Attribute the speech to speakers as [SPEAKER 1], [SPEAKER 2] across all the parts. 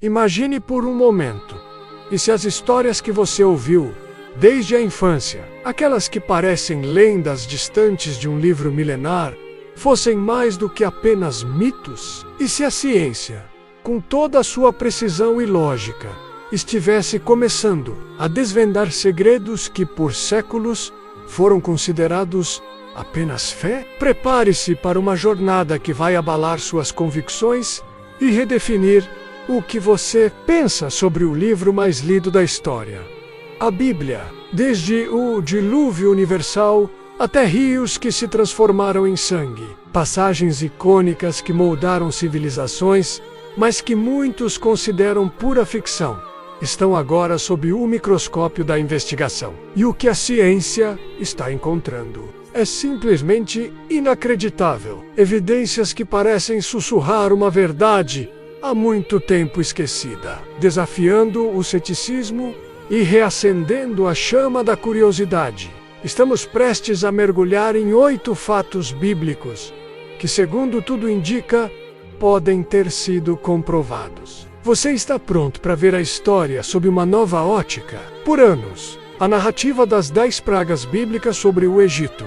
[SPEAKER 1] Imagine por um momento, e se as histórias que você ouviu, desde a infância, aquelas que parecem lendas distantes de um livro milenar, fossem mais do que apenas mitos? E se a ciência, com toda a sua precisão e lógica, estivesse começando a desvendar segredos que por séculos foram considerados apenas fé? Prepare-se para uma jornada que vai abalar suas convicções e redefinir o que você pensa sobre o livro mais lido da história, a Bíblia. Desde o dilúvio universal até rios que se transformaram em sangue, passagens icônicas que moldaram civilizações, mas que muitos consideram pura ficção, estão agora sob o microscópio da investigação. E o que a ciência está encontrando é simplesmente inacreditável. Evidências que parecem sussurrar uma verdade há muito tempo esquecida, desafiando o ceticismo e reacendendo a chama da curiosidade. Estamos prestes a mergulhar em 8 fatos bíblicos que, segundo tudo indica, podem ter sido comprovados. Você está pronto para ver a história sob uma nova ótica? Por anos, a narrativa das 10 pragas bíblicas sobre o Egito,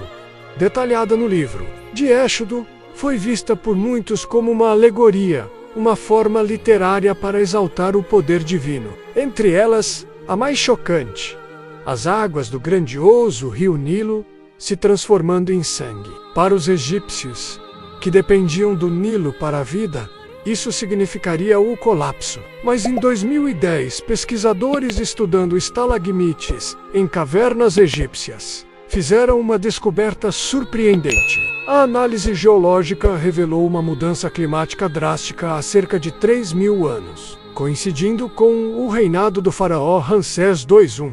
[SPEAKER 1] detalhada no livro de Êxodo, foi vista por muitos como uma alegoria, uma forma literária para exaltar o poder divino. Entre elas, a mais chocante: as águas do grandioso rio Nilo se transformando em sangue. Para os egípcios, que dependiam do Nilo para a vida, isso significaria o colapso. Mas em 2010, pesquisadores estudando estalagmites em cavernas egípcias fizeram uma descoberta surpreendente. A análise geológica revelou uma mudança climática drástica há cerca de 3.000 anos, coincidindo com o reinado do faraó Ramsés II.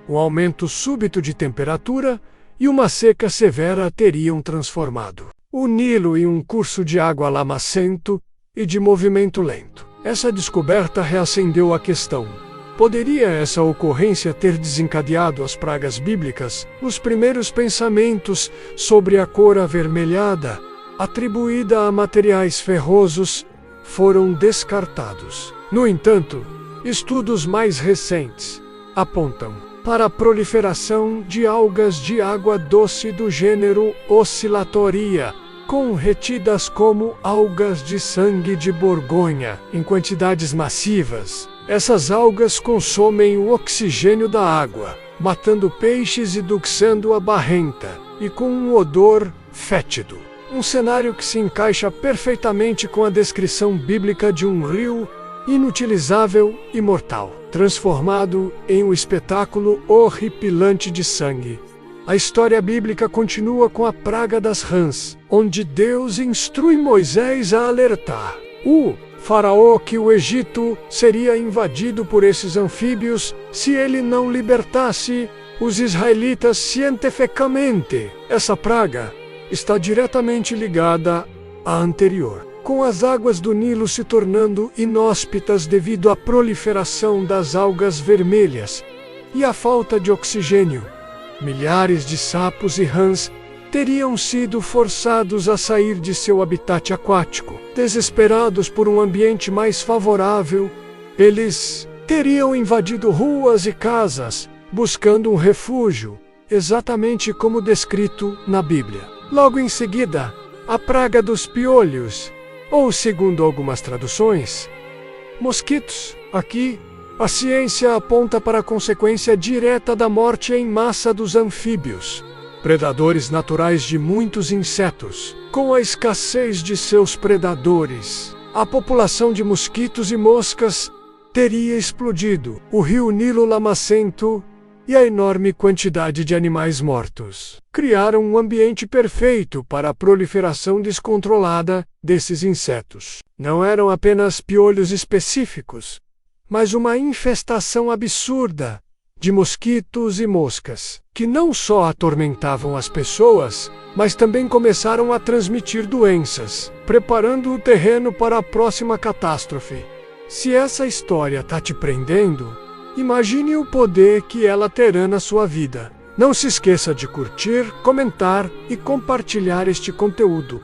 [SPEAKER 1] Um aumento súbito de temperatura e uma seca severa teriam transformado o Nilo em um curso de água lamacento e de movimento lento. Essa descoberta reacendeu a questão: poderia essa ocorrência ter desencadeado as pragas bíblicas? Os primeiros pensamentos sobre a cor avermelhada, atribuída a materiais ferrosos, foram descartados. No entanto, estudos mais recentes apontam para a proliferação de algas de água doce do gênero Oscillatoria, com retidas como algas de sangue de Borgonha, em quantidades massivas. Essas algas consomem o oxigênio da água, matando peixes e duxando a barrenta, e com um odor fétido. Um cenário que se encaixa perfeitamente com a descrição bíblica de um rio inutilizável e mortal, transformado em um espetáculo horripilante de sangue. A história bíblica continua com a praga das rãs, onde Deus instrui Moisés a alertar o faraó que o Egito seria invadido por esses anfíbios se ele não libertasse os israelitas cientificamente. Essa praga está diretamente ligada à anterior, com as águas do Nilo se tornando inóspitas devido à proliferação das algas vermelhas e à falta de oxigênio. Milhares de sapos e rãs teriam sido forçados a sair de seu habitat aquático. Desesperados por um ambiente mais favorável, eles teriam invadido ruas e casas, buscando um refúgio, exatamente como descrito na Bíblia. Logo em seguida, a praga dos piolhos, ou, segundo algumas traduções, mosquitos. Aqui, a ciência aponta para a consequência direta da morte em massa dos anfíbios, predadores naturais de muitos insetos. Com a escassez de seus predadores, a população de mosquitos e moscas teria explodido. O rio Nilo lamacento e a enorme quantidade de animais mortos criaram um ambiente perfeito para a proliferação descontrolada desses insetos. Não eram apenas piolhos específicos, mas uma infestação absurda de mosquitos e moscas, que não só atormentavam as pessoas, mas também começaram a transmitir doenças, preparando o terreno para a próxima catástrofe. Se essa história está te prendendo, imagine o poder que ela terá na sua vida. Não se esqueça de curtir, comentar e compartilhar este conteúdo,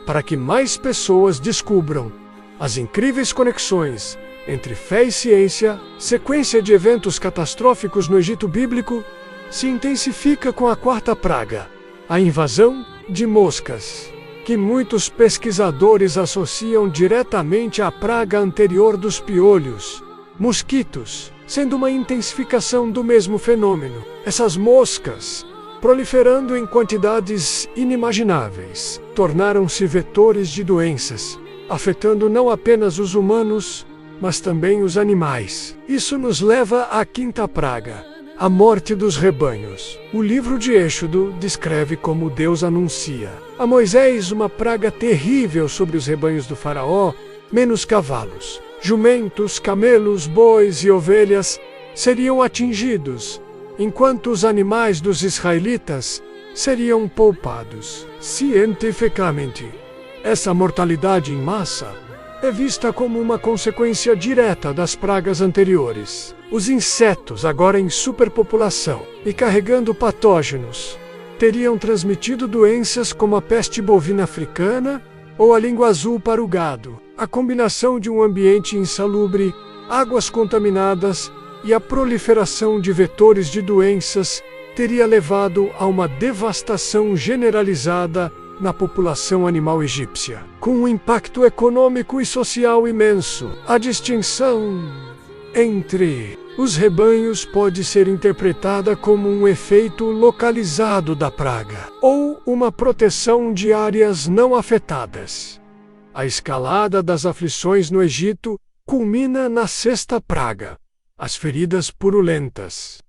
[SPEAKER 1] para que mais pessoas descubram as incríveis conexões entre fé e ciência, sequência de eventos catastróficos no Egito bíblico, se intensifica com a quarta praga, a invasão de moscas, que muitos pesquisadores associam diretamente à praga anterior dos piolhos, mosquitos, sendo uma intensificação do mesmo fenômeno. Essas moscas, proliferando em quantidades inimagináveis, tornaram-se vetores de doenças, afetando não apenas os humanos, mas também os animais. Isso nos leva à quinta praga, a morte dos rebanhos. O livro de Êxodo descreve como Deus anuncia a Moisés uma praga terrível sobre os rebanhos do faraó, menos cavalos, jumentos, camelos, bois e ovelhas seriam atingidos, enquanto os animais dos israelitas seriam poupados. Cientificamente, essa mortalidade em massa é vista como uma consequência direta das pragas anteriores. Os insetos, agora em superpopulação e carregando patógenos, teriam transmitido doenças como a peste bovina africana ou a língua azul para o gado. A combinação de um ambiente insalubre, águas contaminadas e a proliferação de vetores de doenças teria levado a uma devastação generalizada na população animal egípcia, com um impacto econômico e social imenso. A distinção entre os rebanhos pode ser interpretada como um efeito localizado da praga, ou uma proteção de áreas não afetadas. A escalada das aflições no Egito culmina na sexta praga, as feridas purulentas,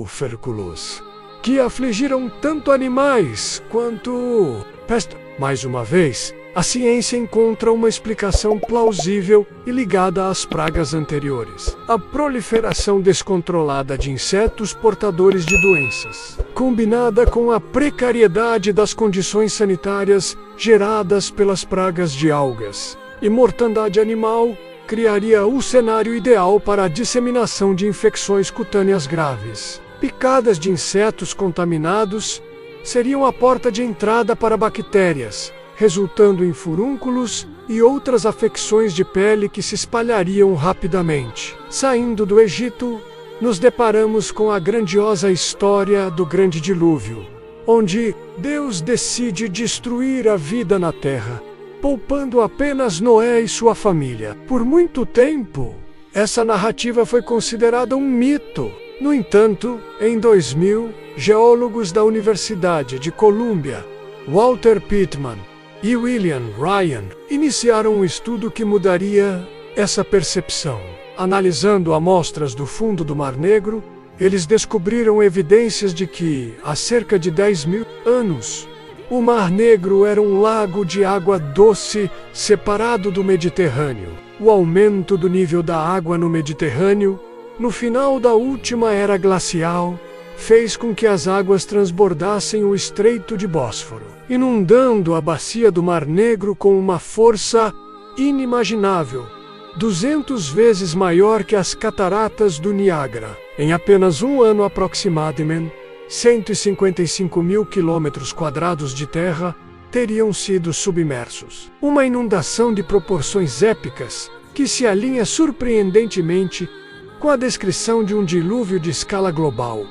[SPEAKER 1] férculos, que afligiram tanto animais quanto peste. Mais uma vez, a ciência encontra uma explicação plausível e ligada às pragas anteriores. A proliferação descontrolada de insetos portadores de doenças, combinada com a precariedade das condições sanitárias geradas pelas pragas de algas e mortandade animal, criaria o cenário ideal para a disseminação de infecções cutâneas graves. Picadas de insetos contaminados seriam a porta de entrada para bactérias, resultando em furúnculos e outras afecções de pele que se espalhariam rapidamente. Saindo do Egito, nos deparamos com a grandiosa história do Grande Dilúvio, onde Deus decide destruir a vida na terra, poupando apenas Noé e sua família. Por muito tempo, essa narrativa foi considerada um mito. No entanto, em 2000, geólogos da Universidade de Colômbia, Walter Pittman e William Ryan, iniciaram um estudo que mudaria essa percepção. Analisando amostras do fundo do Mar Negro, eles descobriram evidências de que, há cerca de 10.000 anos, o Mar Negro era um lago de água doce separado do Mediterrâneo. O aumento do nível da água no Mediterrâneo, no final da última era glacial, fez com que as águas transbordassem o Estreito de Bósforo, inundando a bacia do Mar Negro com uma força inimaginável, 200 vezes maior que as cataratas do Niágara. Em apenas um ano aproximadamente, 155.000 quilômetros quadrados de terra teriam sido submersos. Uma inundação de proporções épicas que se alinha surpreendentemente com a descrição de um dilúvio de escala global.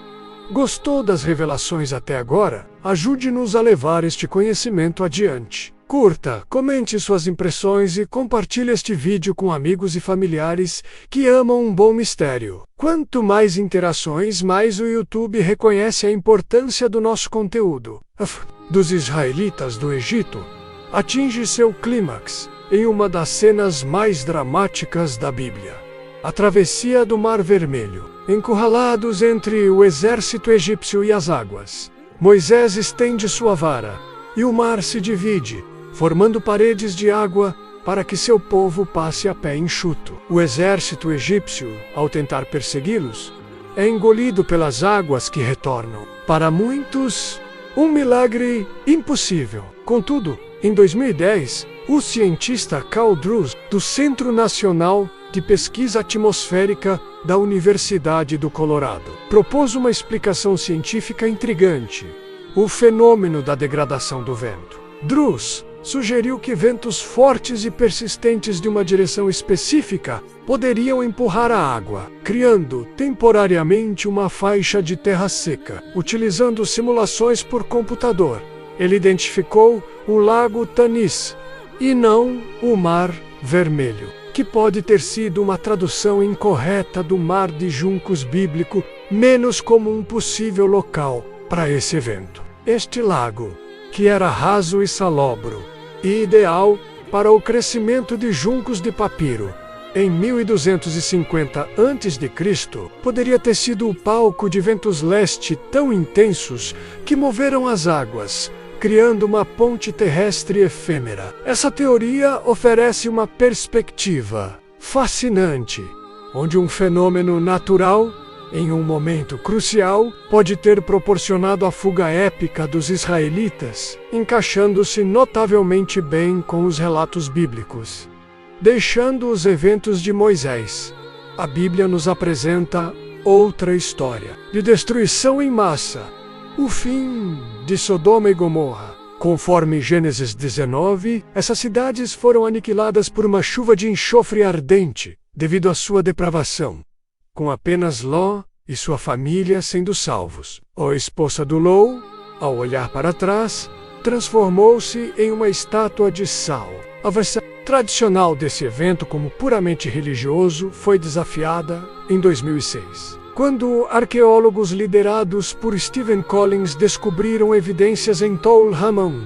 [SPEAKER 1] Gostou das revelações até agora? Ajude-nos a levar este conhecimento adiante. Curta, comente suas impressões e compartilhe este vídeo com amigos e familiares que amam um bom mistério. Quanto mais interações, mais o YouTube reconhece a importância do nosso conteúdo. Dos israelitas do Egito atinge seu clímax em uma das cenas mais dramáticas da Bíblia. A travessia do Mar Vermelho. Encurralados entre o exército egípcio e as águas, Moisés estende sua vara, e o mar se divide, formando paredes de água para que seu povo passe a pé enxuto. O exército egípcio, ao tentar persegui-los, é engolido pelas águas que retornam. Para muitos, um milagre impossível. Contudo, em 2010, o cientista Carl Drews, do Centro Nacional de Pesquisa Atmosférica da Universidade do Colorado, propôs uma explicação científica intrigante: o fenômeno da degradação do vento. Drews sugeriu que ventos fortes e persistentes de uma direção específica poderiam empurrar a água, criando temporariamente uma faixa de terra seca. Utilizando simulações por computador, ele identificou o Lago Tanis e não o Mar Vermelho, que pode ter sido uma tradução incorreta do Mar de Juncos bíblico, menos como um possível local para esse evento. Este lago, que era raso e salobro, e ideal para o crescimento de juncos de papiro, em 1250 a.C., poderia ter sido o palco de ventos leste tão intensos que moveram as águas, criando uma ponte terrestre efêmera. Essa teoria oferece uma perspectiva fascinante, onde um fenômeno natural, em um momento crucial, pode ter proporcionado a fuga épica dos israelitas, encaixando-se notavelmente bem com os relatos bíblicos. Deixando os eventos de Moisés, a Bíblia nos apresenta outra história de destruição em massa, o fim de Sodoma e Gomorra. Conforme Gênesis 19, essas cidades foram aniquiladas por uma chuva de enxofre ardente, devido à sua depravação, com apenas Ló e sua família sendo salvos. A esposa do Ló, ao olhar para trás, transformou-se em uma estátua de sal. A versão tradicional desse evento como puramente religioso foi desafiada em 2006, quando arqueólogos liderados por Stephen Collins descobriram evidências em Tol Hamon,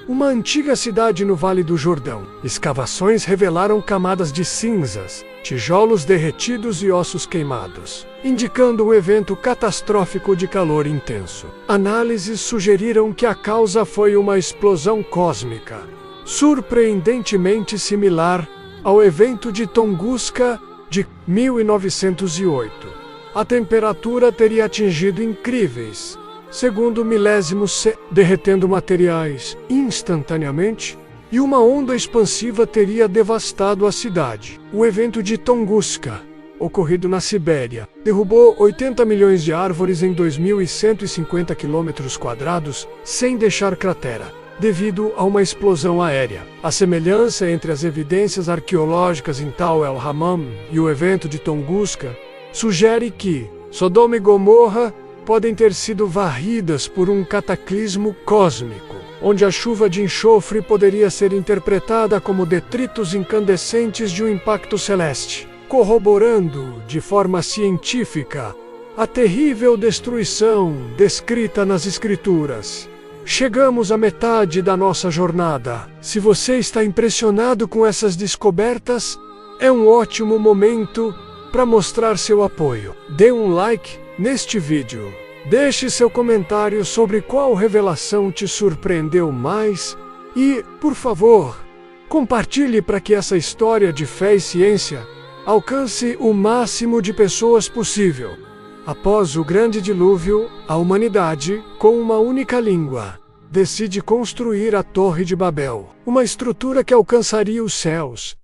[SPEAKER 1] uma antiga cidade no Vale do Jordão. Escavações revelaram camadas de cinzas, tijolos derretidos e ossos queimados, indicando um evento catastrófico de calor intenso. Análises sugeriram que a causa foi uma explosão cósmica, surpreendentemente similar ao evento de Tunguska de 1908. A temperatura teria atingido incríveis, segundo milésimos C, derretendo materiais instantaneamente, e uma onda expansiva teria devastado a cidade. O evento de Tunguska, ocorrido na Sibéria, derrubou 80 milhões de árvores em 2.150 km², sem deixar cratera, devido a uma explosão aérea. A semelhança entre as evidências arqueológicas em Tal El Hammam e o evento de Tunguska sugere que Sodoma e Gomorra podem ter sido varridas por um cataclismo cósmico, onde a chuva de enxofre poderia ser interpretada como detritos incandescentes de um impacto celeste, corroborando de forma científica a terrível destruição descrita nas Escrituras. Chegamos à metade da nossa jornada. Se você está impressionado com essas descobertas, é um ótimo momento para mostrar seu apoio. Dê um like neste vídeo. Deixe seu comentário sobre qual revelação te surpreendeu mais e, por favor, compartilhe para que essa história de fé e ciência alcance o máximo de pessoas possível. Após o grande dilúvio, a humanidade, com uma única língua, decide construir a Torre de Babel, uma estrutura que alcançaria os céus.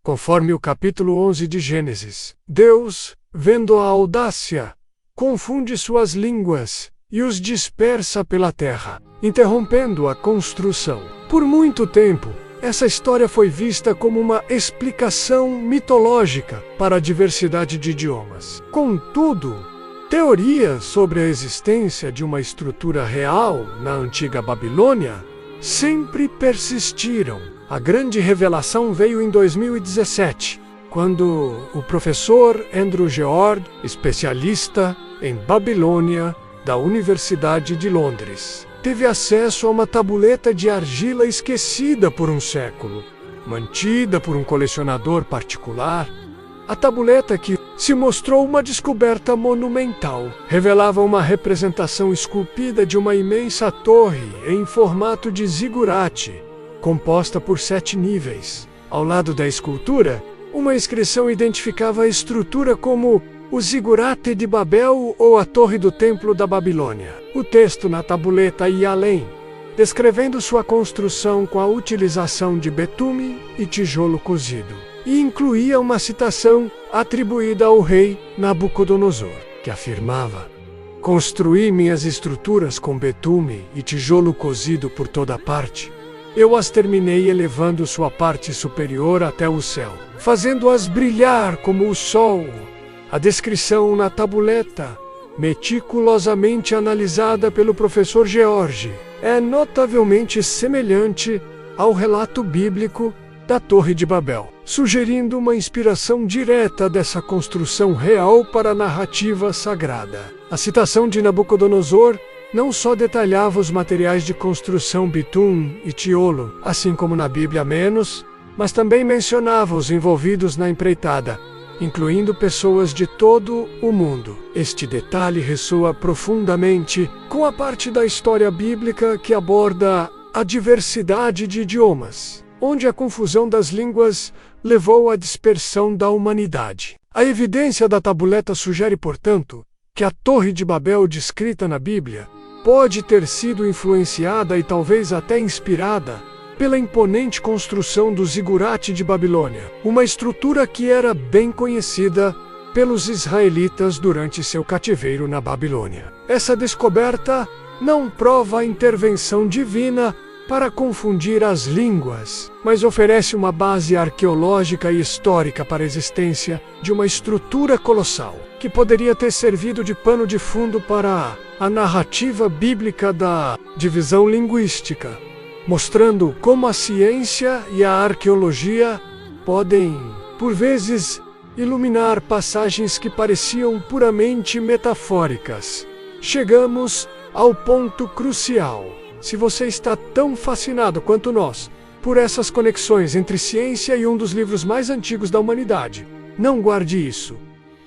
[SPEAKER 1] Conforme o capítulo 11 de Gênesis, Deus, vendo a audácia, confunde suas línguas e os dispersa pela terra, interrompendo a construção. Por muito tempo, essa história foi vista como uma explicação mitológica para a diversidade de idiomas. Contudo, teorias sobre a existência de uma estrutura real na antiga Babilônia sempre persistiram. A grande revelação veio em 2017, quando o professor Andrew George, especialista em Babilônia da Universidade de Londres, teve acesso a uma tabuleta de argila esquecida por um século, mantida por um colecionador particular. A tabuleta, que se mostrou uma descoberta monumental, revelava uma representação esculpida de uma imensa torre em formato de zigurate, composta por 7 níveis. Ao lado da escultura, uma inscrição identificava a estrutura como o Zigurate de Babel ou a Torre do Templo da Babilônia. O texto na tabuleta ia além, descrevendo sua construção com a utilização de betume e tijolo cozido, e incluía uma citação atribuída ao rei Nabucodonosor, que afirmava: "Construí minhas estruturas com betume e tijolo cozido por toda parte, eu as terminei elevando sua parte superior até o céu, fazendo-as brilhar como o sol. A descrição na tabuleta, meticulosamente analisada pelo professor George, é notavelmente semelhante ao relato bíblico da Torre de Babel, sugerindo uma inspiração direta dessa construção real para a narrativa sagrada. A citação de Nabucodonosor não só detalhava os materiais de construção bitum e tiolo, assim como na Bíblia menos, mas também mencionava os envolvidos na empreitada, incluindo pessoas de todo o mundo. Este detalhe ressoa profundamente com a parte da história bíblica que aborda a diversidade de idiomas, onde a confusão das línguas levou à dispersão da humanidade. A evidência da tabuleta sugere, portanto, que a Torre de Babel descrita na Bíblia pode ter sido influenciada e talvez até inspirada pela imponente construção do zigurate de Babilônia, uma estrutura que era bem conhecida pelos israelitas durante seu cativeiro na Babilônia. Essa descoberta não prova a intervenção divina para confundir as línguas, mas oferece uma base arqueológica e histórica para a existência de uma estrutura colossal, que poderia ter servido de pano de fundo para a narrativa bíblica da divisão linguística, mostrando como a ciência e a arqueologia podem, por vezes, iluminar passagens que pareciam puramente metafóricas. Chegamos ao ponto crucial. Se você está tão fascinado quanto nós por essas conexões entre ciência e um dos livros mais antigos da humanidade, não guarde isso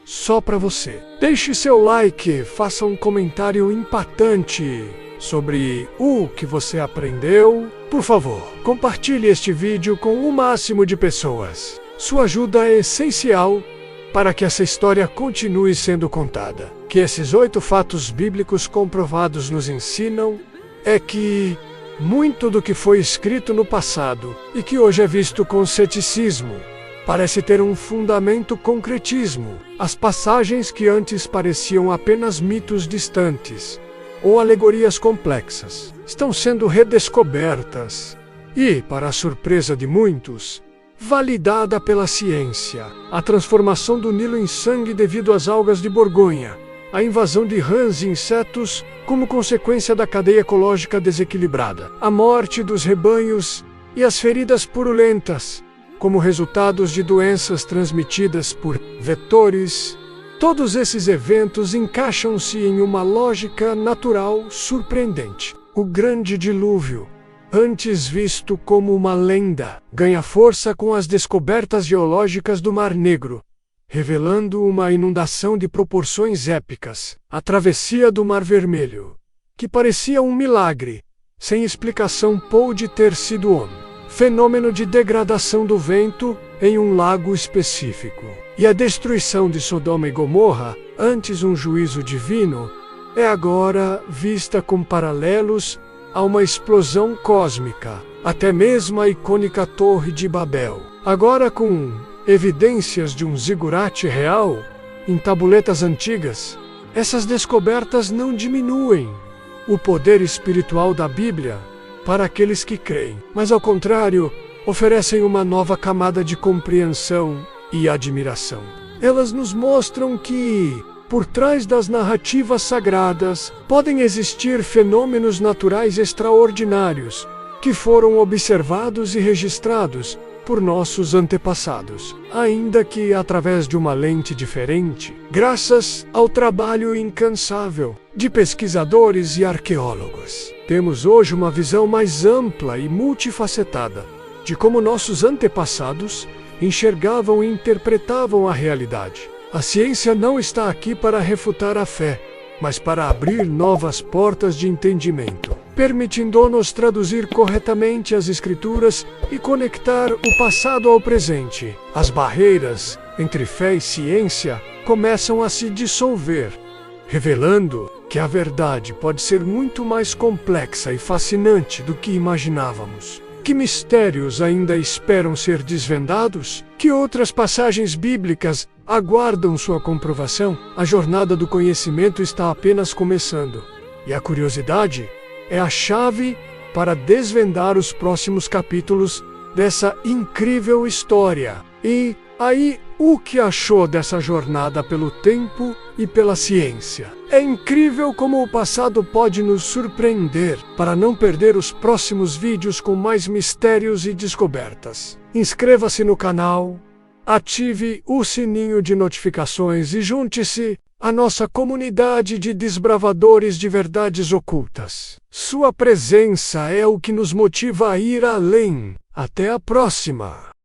[SPEAKER 1] só para você. Deixe seu like, faça um comentário impactante sobre o que você aprendeu. Por favor, compartilhe este vídeo com o máximo de pessoas. Sua ajuda é essencial para que essa história continue sendo contada. Que esses 8 fatos bíblicos comprovados nos ensinam é que muito do que foi escrito no passado e que hoje é visto com ceticismo parece ter um fundamento concretismo. As passagens que antes pareciam apenas mitos distantes ou alegorias complexas estão sendo redescobertas e, para a surpresa de muitos, validada pela ciência. A transformação do Nilo em sangue devido às algas de Borgonha, a invasão de rãs e insetos como consequência da cadeia ecológica desequilibrada, a morte dos rebanhos e as feridas purulentas como resultados de doenças transmitidas por vetores. Todos esses eventos encaixam-se em uma lógica natural surpreendente. O grande dilúvio, antes visto como uma lenda, ganha força com as descobertas geológicas do Mar Negro, revelando uma inundação de proporções épicas. A travessia do Mar Vermelho, que parecia um milagre, sem explicação pôde ter sido homem. Fenômeno de degradação do vento em um lago específico. E a destruição de Sodoma e Gomorra, antes um juízo divino, é agora vista com paralelos a uma explosão cósmica. Até mesmo a icônica Torre de Babel, agora com evidências de um zigurate real em tabuletas antigas. Essas descobertas não diminuem o poder espiritual da Bíblia para aqueles que creem, mas ao contrário, oferecem uma nova camada de compreensão e admiração. Elas nos mostram que, por trás das narrativas sagradas, podem existir fenômenos naturais extraordinários que foram observados e registrados por nossos antepassados, ainda que através de uma lente diferente, graças ao trabalho incansável de pesquisadores e arqueólogos. Temos hoje uma visão mais ampla e multifacetada de como nossos antepassados enxergavam e interpretavam a realidade. A ciência não está aqui para refutar a fé, mas para abrir novas portas de entendimento, permitindo-nos traduzir corretamente as Escrituras e conectar o passado ao presente. As barreiras entre fé e ciência começam a se dissolver, revelando que a verdade pode ser muito mais complexa e fascinante do que imaginávamos. Que mistérios ainda esperam ser desvendados? Que outras passagens bíblicas aguardam sua comprovação? A jornada do conhecimento está apenas começando, e a curiosidade é a chave para desvendar os próximos capítulos dessa incrível história. E aí, o que achou dessa jornada pelo tempo e pela ciência? É incrível como o passado pode nos surpreender. Para não perder os próximos vídeos com mais mistérios e descobertas, inscreva-se no canal, ative o sininho de notificações e junte-se à nossa comunidade de desbravadores de verdades ocultas. Sua presença é o que nos motiva a ir além. Até a próxima!